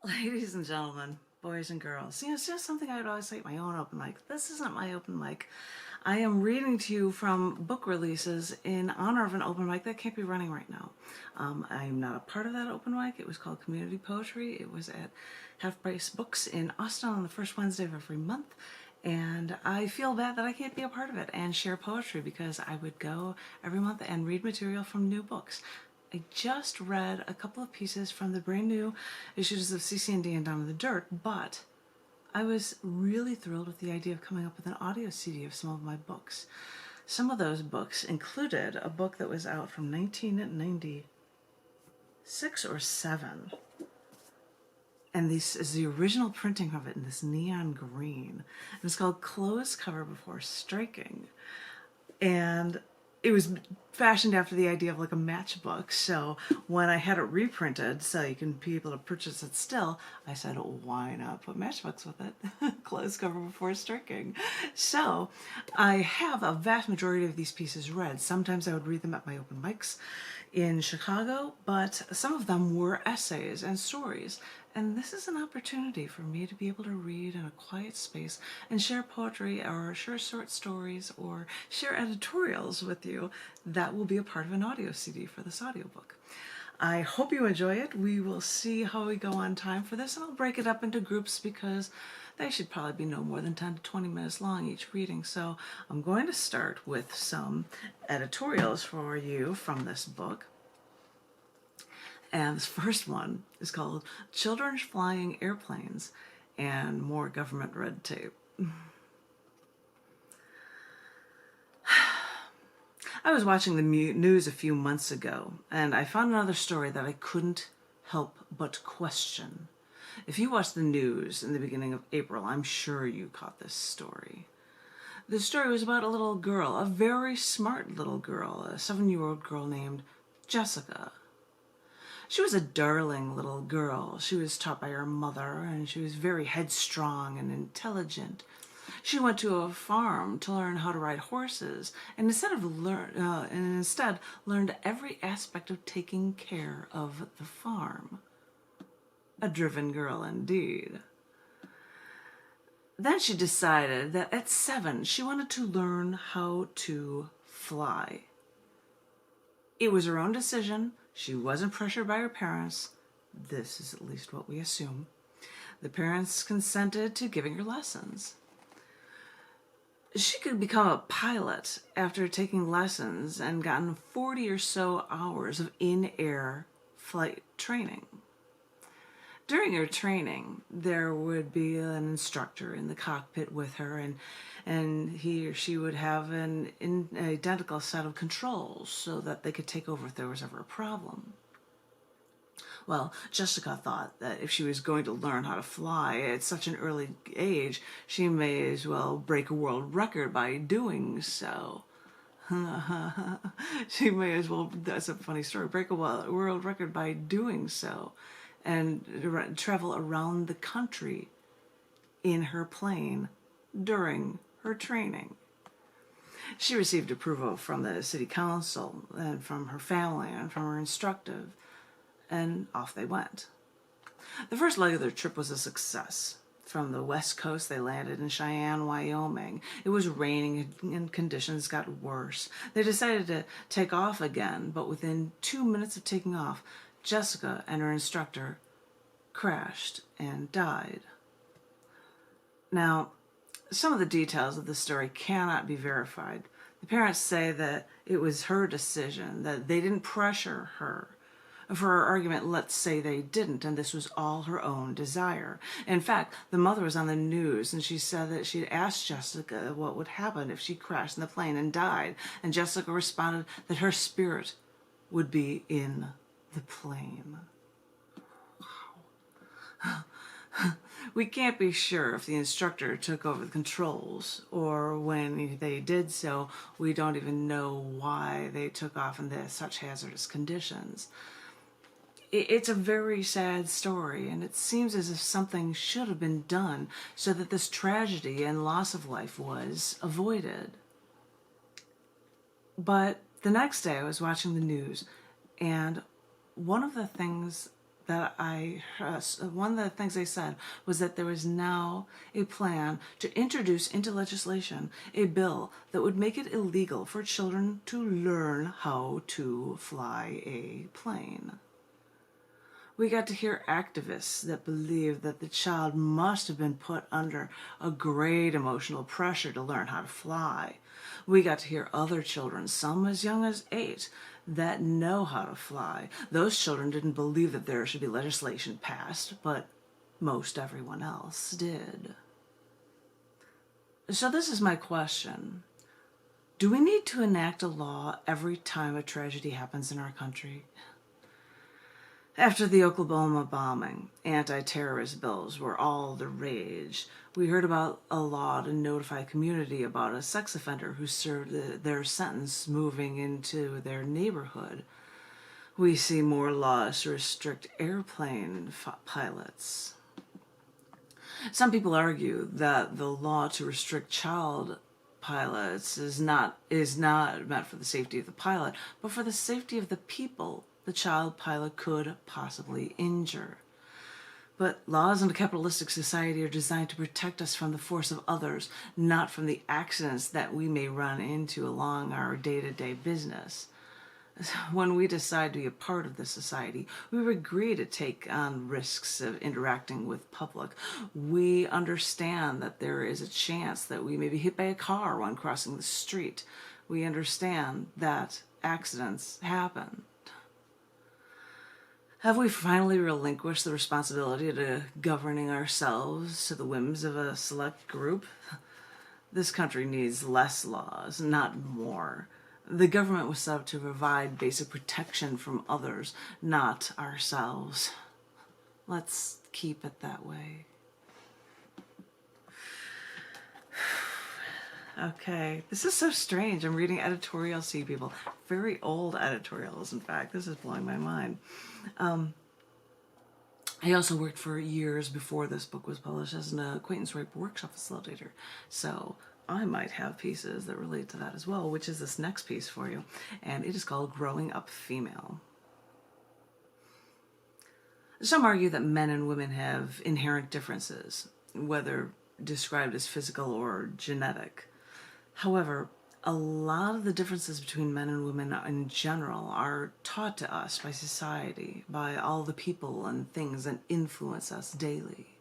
Ladies and gentlemen, boys and girls, it's just something I would always say at my own open mic. This isn't my open mic. I am reading to you from book releases in honor of an open mic that can't be running right now. I am not a part of that open mic. It was called Community Poetry. It was at Half Price Books in Austin on the first Wednesday of every month. And I feel bad that I can't be a part of it and share poetry because I would go every month and read material from new books. I just read a couple of pieces from the brand new issues of CC&D and Down in the Dirt, but I was really thrilled with the idea of coming up with an audio CD of some of my books. Some of those books included a book that was out from 1996 or 7. And this is the original printing of it in this neon green. And it's called Close Cover Before Striking. And it was fashioned after the idea of like a matchbook. So when I had it reprinted so you can be able to purchase it still, I said, why not put matchbooks with it? Close cover before striking. So I have a vast majority of these pieces read. Sometimes I would read them at my open mics in Chicago, but some of them were essays and stories. And this is an opportunity for me to be able to read in a quiet space and share poetry or share short stories or share editorials with you. That will be a part of an audio CD for this audiobook. I hope you enjoy it. We will see how we go on time for this, and I'll break it up into groups because they should probably be no more than 10 to 20 minutes long each reading. So I'm going to start with some editorials for you from this book. And this first one is called Children Flying Airplanes and More Government Red Tape. I was watching the news a few months ago, and I found another story that I couldn't help but question. If you watched the news in the beginning of April, I'm sure you caught this story. The story was about a little girl, a very smart little girl, a 7-year-old girl named Jessica. She was a darling little girl. She was taught by her mother, and she was very headstrong and intelligent. She went to a farm to learn how to ride horses, and instead learned every aspect of taking care of the farm. A driven girl indeed. Then she decided that at 7 she wanted to learn how to fly. It was her own decision. She wasn't pressured by her parents. This is at least what we assume. The parents consented to giving her lessons. She could become a pilot after taking lessons and gotten 40 or so hours of in-air flight training. During her training, there would be an instructor in the cockpit with her, and he or she would have an identical set of controls so that they could take over if there was ever a problem. Well, Jessica thought that if she was going to learn how to fly at such an early age, she may as well break a world record by doing so. She may as well, that's a funny story, break a world record by doing so and travel around the country in her plane during her training. She received approval from the city council and from her family and from her instructor, and off they went. The first leg of their trip was a success. From the west coast, they landed in Cheyenne, Wyoming. It was raining and conditions got worse. They decided to take off again, but within 2 minutes of taking off, Jessica and her instructor crashed and died. Now, some of the details of the story cannot be verified. The parents say that it was her decision, that they didn't pressure her. For our argument, let's say they didn't, and this was all her own desire. In fact, the mother was on the news, and she said that she had asked Jessica what would happen if she crashed in the plane and died, and Jessica responded that her spirit would be in the plane. Wow. We can't be sure if the instructor took over the controls, or when they did so, we don't even know why they took off in such hazardous conditions. It's a very sad story, and it seems as if something should have been done so that this tragedy and loss of life was avoided. But the next day I was watching the news, and one of the things that one of the things they said was that there was now a plan to introduce into legislation a bill that would make it illegal for children to learn how to fly a plane. We got to hear activists that believed that the child must have been put under a great emotional pressure to learn how to fly. We got to hear other children, some as young as 8, that know how to fly. Those children didn't believe that there should be legislation passed, but most everyone else did. So this is my question. Do we need to enact a law every time a tragedy happens in our country? After the Oklahoma bombing, anti-terrorist bills were all the rage. We heard about a law to notify a community about a sex offender who served their sentence moving into their neighborhood. We see more laws to restrict airplane pilots. Some people argue that the law to restrict child pilots is not meant for the safety of the pilot, but for the safety of the people the child pilot could possibly injure. But laws in a capitalistic society are designed to protect us from the force of others, not from the accidents that we may run into along our day-to-day business. When we decide to be a part of this society, we agree to take on risks of interacting with public. We understand that there is a chance that we may be hit by a car when crossing the street. We understand that accidents happen. Have we finally relinquished the responsibility to governing ourselves to the whims of a select group? This country needs less laws, not more. The government was set up to provide basic protection from others, not ourselves. Let's keep it that way. Okay, this is so strange. I'm reading editorials to you people. Very old editorials, in fact. This is blowing my mind. I also worked for years before this book was published as an acquaintance rape workshop facilitator. So I might have pieces that relate to that as well, which is this next piece for you. And it is called Growing Up Female. Some argue that men and women have inherent differences, whether described as physical or genetic. However, a lot of the differences between men and women in general are taught to us by society, by all the people and things that influence us daily.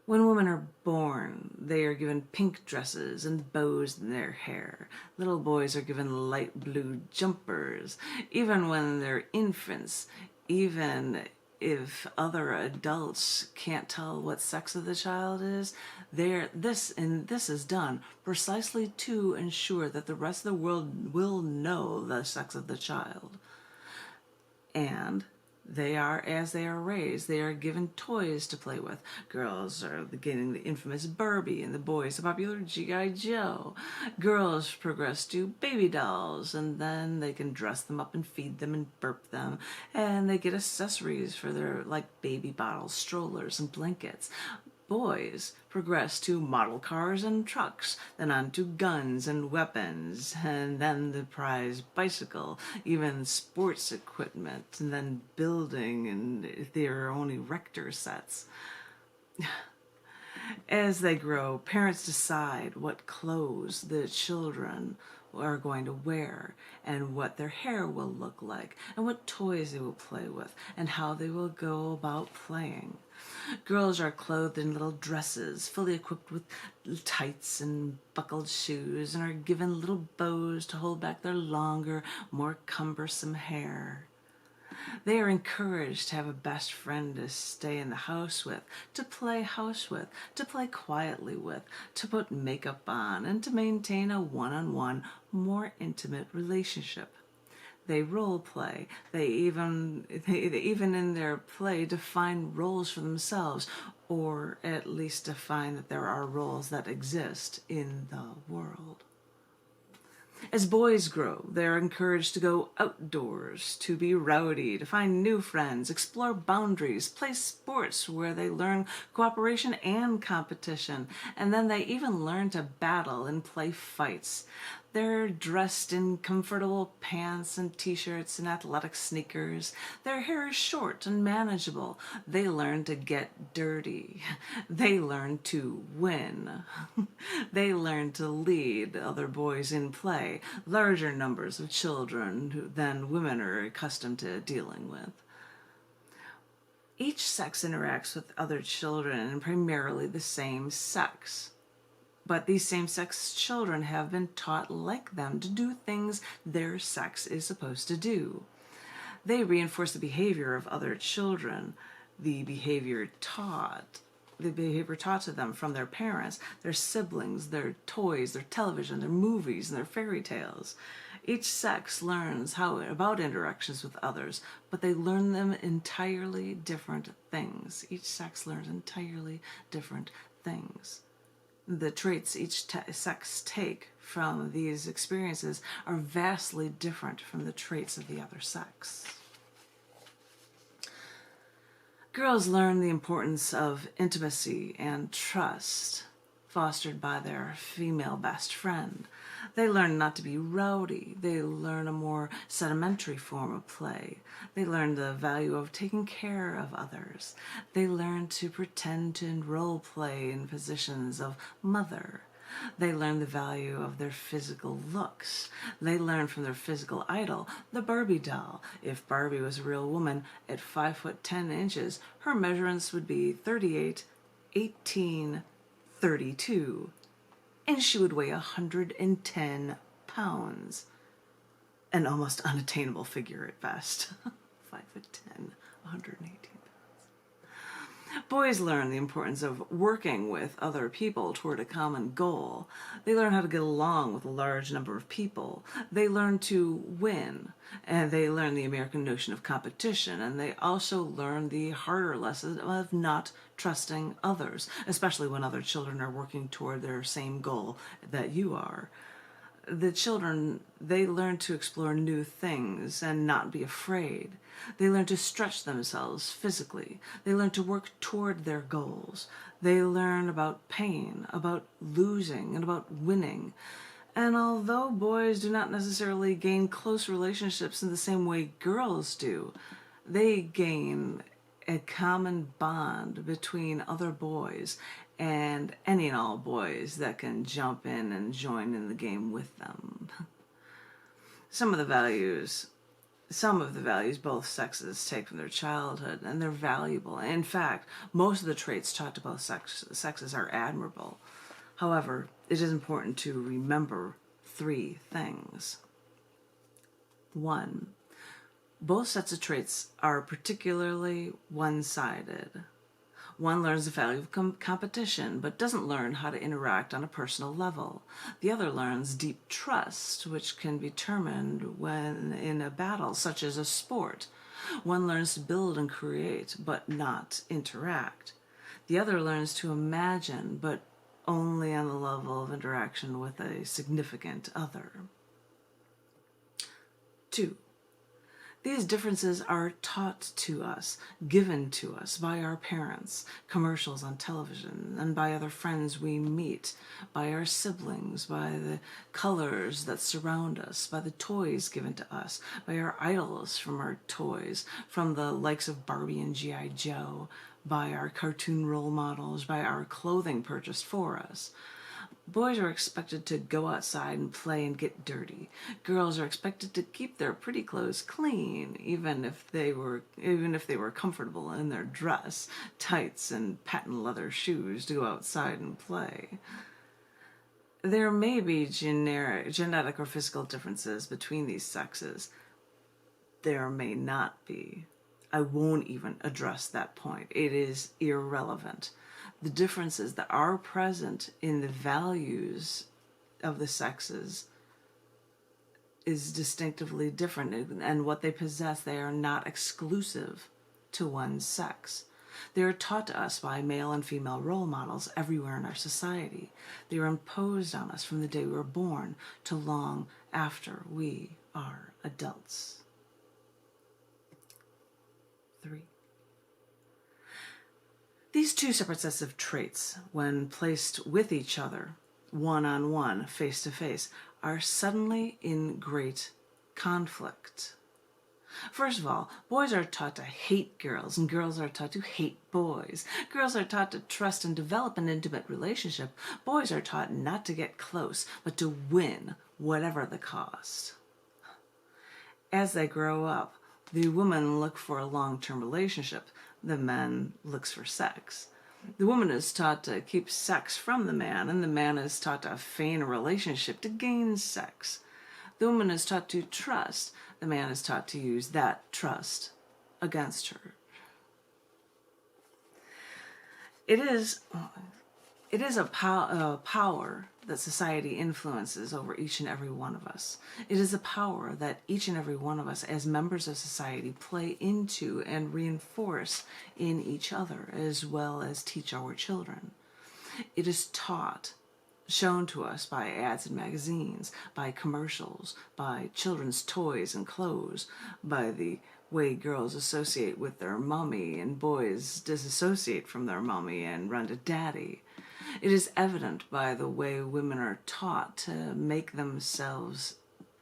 When women are born, they are given pink dresses and bows in their hair. Little boys are given light blue jumpers. Even when they're infants, even if other adults can't tell what sex of the child is, this is done precisely to ensure that the rest of the world will know the sex of the child. And they are, as they are raised, they are given toys to play with. Girls are getting the infamous Barbie, and the boys the popular G.I. Joe. Girls progress to baby dolls, and then they can dress them up and feed them and burp them, and they get accessories for their, like, baby bottles, strollers, and blankets. Boys progress to model cars and trucks, then on to guns and weapons, and then the prize bicycle, even sports equipment, and then building and their own erector sets. As they grow, parents decide what clothes the children are going to wear, and what their hair will look like, and what toys they will play with, and how they will go about playing. Girls are clothed in little dresses, fully equipped with tights and buckled shoes, and are given little bows to hold back their longer, more cumbersome hair. They are encouraged to have a best friend to stay in the house with, to play house with, to play quietly with, to put makeup on, and to maintain a one-on-one, more intimate relationship. They role play. They even in their play define roles for themselves, or at least define that there are roles that exist in the world. As boys grow, they are encouraged to go outdoors, to be rowdy, to find new friends, explore boundaries, play sports where they learn cooperation and competition, and then they even learn to battle and play fights. They're dressed in comfortable pants and t-shirts and athletic sneakers. Their hair is short and manageable. They learn to get dirty. They learn to win. They learn to lead other boys in play, larger numbers of children than women are accustomed to dealing with. Each sex interacts with other children and primarily the same sex. But these same-sex children have been taught like them to do things their sex is supposed to do. They reinforce the behavior of other children, the behavior taught to them from their parents, their siblings, their toys, their television, their movies, and their fairy tales. Each sex learns about interactions with others, but they learn them entirely different things. Each sex learns entirely different things. The traits each sex take from these experiences are vastly different from the traits of the other sex. Girls learn the importance of intimacy and trust fostered by their female best friend. They learn not to be rowdy. They learn a more sedimentary form of play. They learn the value of taking care of others. They learn to pretend to role play in positions of mother. They learn the value of their physical looks. They learn from their physical idol, the Barbie doll. If Barbie was a real woman at 5'10", her measurements would be 38, 18, 32, and she would weigh 110 pounds. An almost unattainable figure at best. 5'10", 118 pounds. Boys learn the importance of working with other people toward a common goal. They learn how to get along with a large number of people. They learn to win, and they learn the American notion of competition, and they also learn the harder lesson of not trusting others, especially when other children are working toward their same goal that you are. The children, they learn to explore new things and not be afraid. They learn to stretch themselves physically. They learn to work toward their goals. They learn about pain, about losing, and about winning. And although boys do not necessarily gain close relationships in the same way girls do, they gain a common bond between other boys and any and all boys that can jump in and join in the game with them. Some of the values both sexes take from their childhood, and they're valuable. In fact, most of the traits taught to both sexes are admirable. However, it is important to remember 3 things. 1, both sets of traits are particularly one-sided. One learns the value of competition, but doesn't learn how to interact on a personal level. The other learns deep trust, which can be determined when in a battle, such as a sport. One learns to build and create, but not interact. The other learns to imagine, but only on the level of interaction with a significant other. 2. These differences are taught to us, given to us by our parents, commercials on television, and by other friends we meet, by our siblings, by the colors that surround us, by the toys given to us, by our idols from our toys, from the likes of Barbie and G.I. Joe, by our cartoon role models, by our clothing purchased for us. Boys are expected to go outside and play and get dirty. Girls are expected to keep their pretty clothes clean, even if they were comfortable in their dress, tights, and patent leather shoes to go outside and play. There may be genetic or physical differences between these sexes. There may not be. I won't even address that point. It is irrelevant. The differences that are present in the values of the sexes is distinctively different, and what they possess, they are not exclusive to one sex. They are taught to us by male and female role models everywhere in our society. They are imposed on us from the day we were born to long after we are adults. 3. These 2 separate sets of traits, when placed with each other, one-on-one, face-to-face, are suddenly in great conflict. First of all, boys are taught to hate girls and girls are taught to hate boys. Girls are taught to trust and develop an intimate relationship. Boys are taught not to get close, but to win, whatever the cost. As they grow up, the women look for a long-term relationship. The man looks for sex. The woman is taught to keep sex from the man, and the man is taught to feign a relationship to gain sex. The woman is taught to trust. The man is taught to use that trust against her. It is a power that society influences over each and every one of us. It is a power that each and every one of us as members of society play into and reinforce in each other, as well as teach our children. It is taught, shown to us by ads in magazines, by commercials, by children's toys and clothes, by the way girls associate with their mommy and boys disassociate from their mommy and run to daddy. It is evident by the way women are taught to make themselves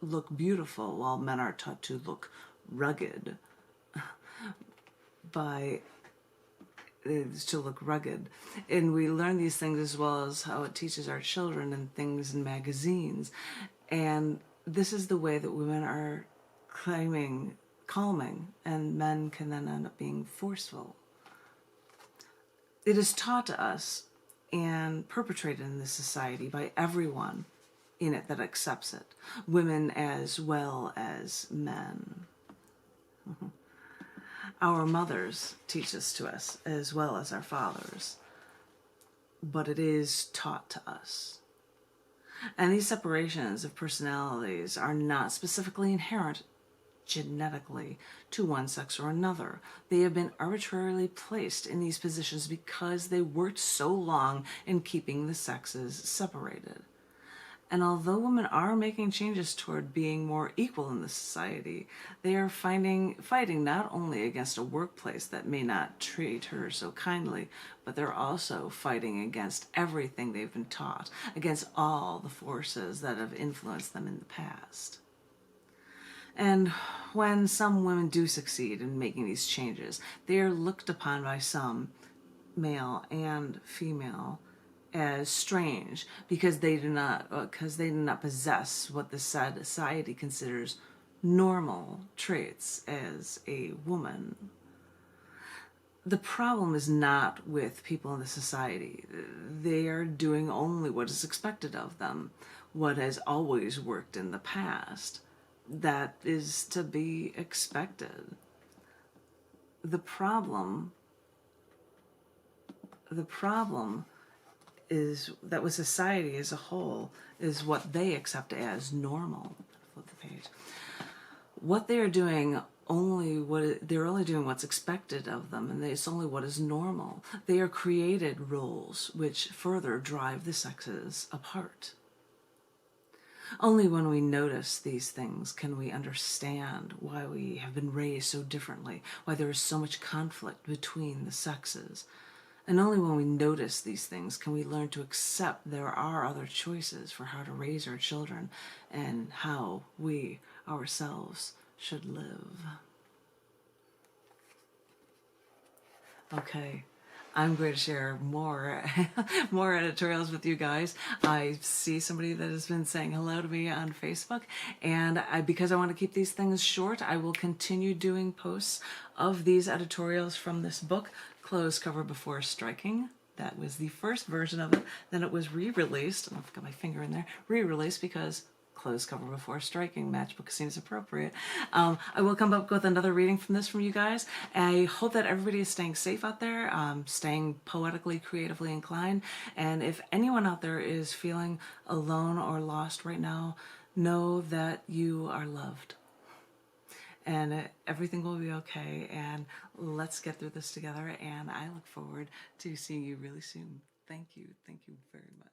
look beautiful while men are taught to look rugged. To look rugged. And we learn these things as well as how it teaches our children and things in magazines. And this is the way that women are calming, and men can then end up being forceful. It is taught to us and perpetrated in this society by everyone in it that accepts it, women as well as men. Our mothers teach this to us as well as our fathers, but it is taught to us. And these separations of personalities are not specifically inherent genetically to one sex or another. They have been arbitrarily placed in these positions because they worked so long in keeping the sexes separated. And although women are making changes toward being more equal in the society, they are fighting not only against a workplace that may not treat her so kindly, but they're also fighting against everything they've been taught, against all the forces that have influenced them in the past. And when some women do succeed in making these changes, they are looked upon by some, male and female, as strange because they do not possess what the society considers normal traits as a woman. The problem is not with people in the society. They are doing only what is expected of them, what has always worked in the past. That is to be expected. The problem is that with society as a whole is what they accept as normal. Flip the page. What they are doing they're only doing what's expected of them, and it's only what is normal. They are created roles which further drive the sexes apart. Only when we notice these things can we understand why we have been raised so differently, why there is so much conflict between the sexes. And only when we notice these things can we learn to accept there are other choices for how to raise our children and how we ourselves should live. Okay. I'm going to share more editorials with you guys. I see somebody that has been saying hello to me on Facebook, and because I want to keep these things short, I will continue doing posts of these editorials from this book, Close Cover Before Striking. That was the first version of it. Then it was re-released, and I've got my finger in there, re-released because Close Cover Before Striking, matchbook seems appropriate. I will come up with another reading from this from you guys. I hope that everybody is staying safe out there, staying poetically, creatively inclined. And if anyone out there is feeling alone or lost right now, know that you are loved. And everything will be okay. And let's get through this together. And I look forward to seeing you really soon. Thank you. Thank you very much.